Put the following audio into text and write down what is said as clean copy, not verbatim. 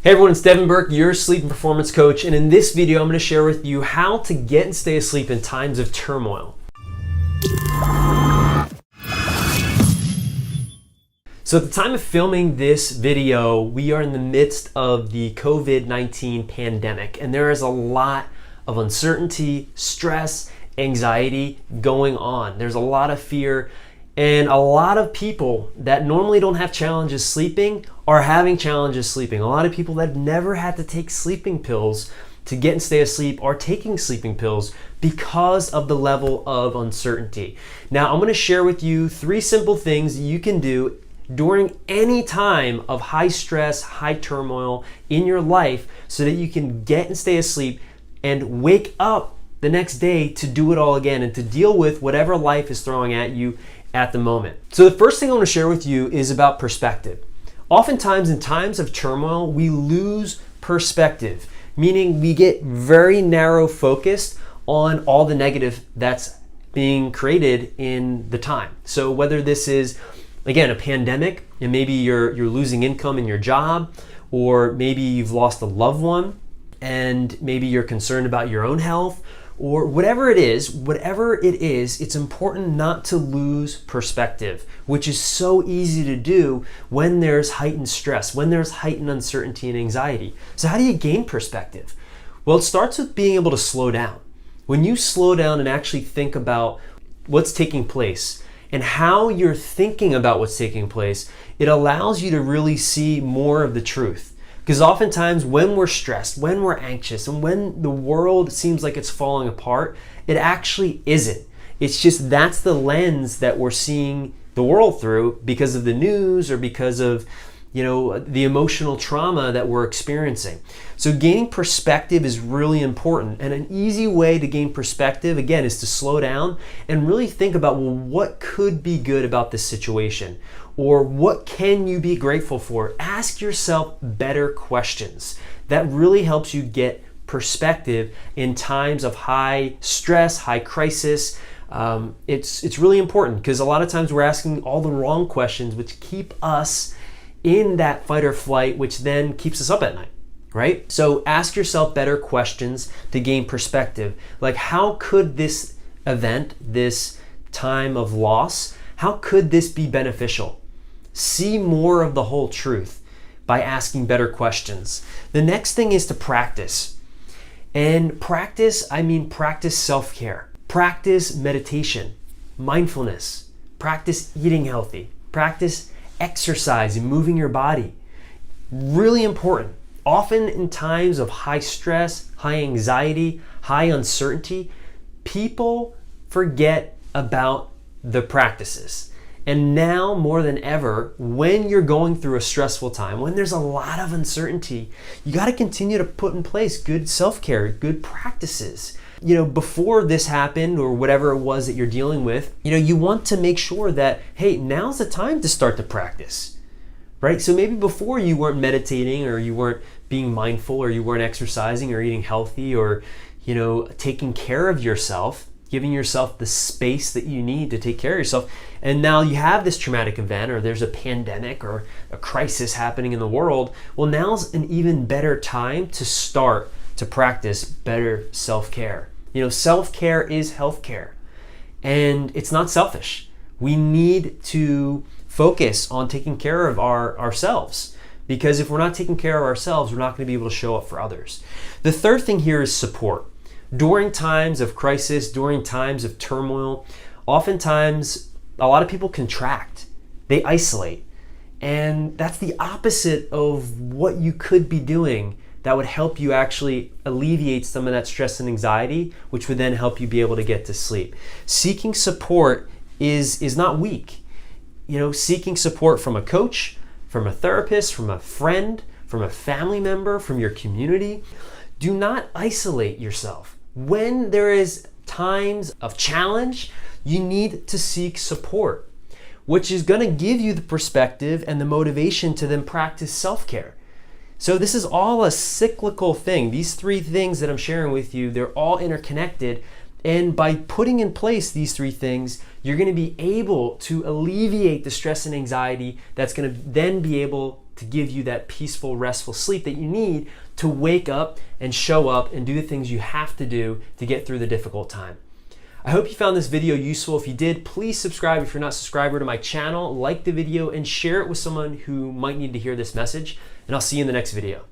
Hey everyone, it's Devin Burke, your sleep and performance coach, and in this video I'm going to share with you how to get and stay asleep in times of turmoil. So at the time of filming this video, we are in the midst of the COVID-19 pandemic, and there is a lot of uncertainty, stress, anxiety going on. There's a lot of fear, and a lot of people that normally don't have challenges sleeping are having challenges sleeping. A lot of people that have never had to take sleeping pills to get and stay asleep are taking sleeping pills because of the level of uncertainty. Now, I'm going to share with you 3 simple things you can do during any time of high stress, high turmoil in your life so that you can get and stay asleep and wake up the next day to do it all again and to deal with whatever life is throwing at you at the moment. So the first thing I want to share with you is about perspective. Oftentimes in times of turmoil, we lose perspective, meaning we get very narrow focused on all the negative that's being created in the time. So whether this is, again, a pandemic, and maybe you're losing income in your job, or maybe you've lost a loved one, and maybe you're concerned about your own health, or whatever it is, it's important not to lose perspective, which is so easy to do when there's heightened stress, when there's heightened uncertainty and anxiety. So how do you gain perspective? Well, it starts with being able to slow down. When you slow down and actually think about what's taking place and how you're thinking about what's taking place, it allows you to really see more of the truth. Because oftentimes when we're stressed, when we're anxious, and when the world seems like it's falling apart, it actually isn't. It's just that's the lens that we're seeing the world through because of the news or because of, the emotional trauma that we're experiencing. So gaining perspective is really important. And an easy way to gain perspective, again, is to slow down and really think about, well, what could be good about this situation? Or what can you be grateful for? Ask yourself better questions. That really helps you get perspective in times of high stress, high crisis. It's really important because a lot of times we're asking all the wrong questions, which keep us in that fight or flight, which then keeps us up at night, right? So ask yourself better questions to gain perspective. Like, how could this event, this time of loss, how could this be beneficial? See more of the whole truth by asking better questions. The next thing is to practice. And practice, I mean practice self-care, practice meditation, mindfulness, practice eating healthy, practice exercise and moving your body. Really important. Often in times of high stress, high anxiety, high uncertainty, people forget about the practices. And now more than ever, when you're going through a stressful time, when there's a lot of uncertainty, you got to continue to put in place good self-care, good practices. Before this happened or whatever it was that you're dealing with, you want to make sure that, hey, now's the time to start to practice, right? So maybe before you weren't meditating or you weren't being mindful or you weren't exercising or eating healthy or, taking care of yourself, giving yourself the space that you need to take care of yourself. And now you have this traumatic event or there's a pandemic or a crisis happening in the world. Well, now's an even better time to start to practice better self-care. Self-care is healthcare, and it's not selfish. We need to focus on taking care of ourselves, because if we're not taking care of ourselves, we're not going to be able to show up for others. The third thing here is support. During times of crisis, during times of turmoil, oftentimes a lot of people contract, they isolate, and that's the opposite of what you could be doing that would help you actually alleviate some of that stress and anxiety, which would then help you be able to get to sleep. Seeking support is not weak. Seeking support from a coach, from a therapist, from a friend, from a family member, from your community. Do not isolate yourself. When there is times of challenge, you need to seek support, which is going to give you the perspective and the motivation to then practice self-care. So this is all a cyclical thing. These 3 things that I'm sharing with you, they're all interconnected. And by putting in place these 3 things, you're going to be able to alleviate the stress and anxiety that's going to then be able to give you that peaceful, restful sleep that you need to wake up and show up and do the things you have to do to get through the difficult time. I hope you found this video useful. If you did, please subscribe if you're not a subscriber to my channel, like the video, and share it with someone who might need to hear this message. And I'll see you in the next video.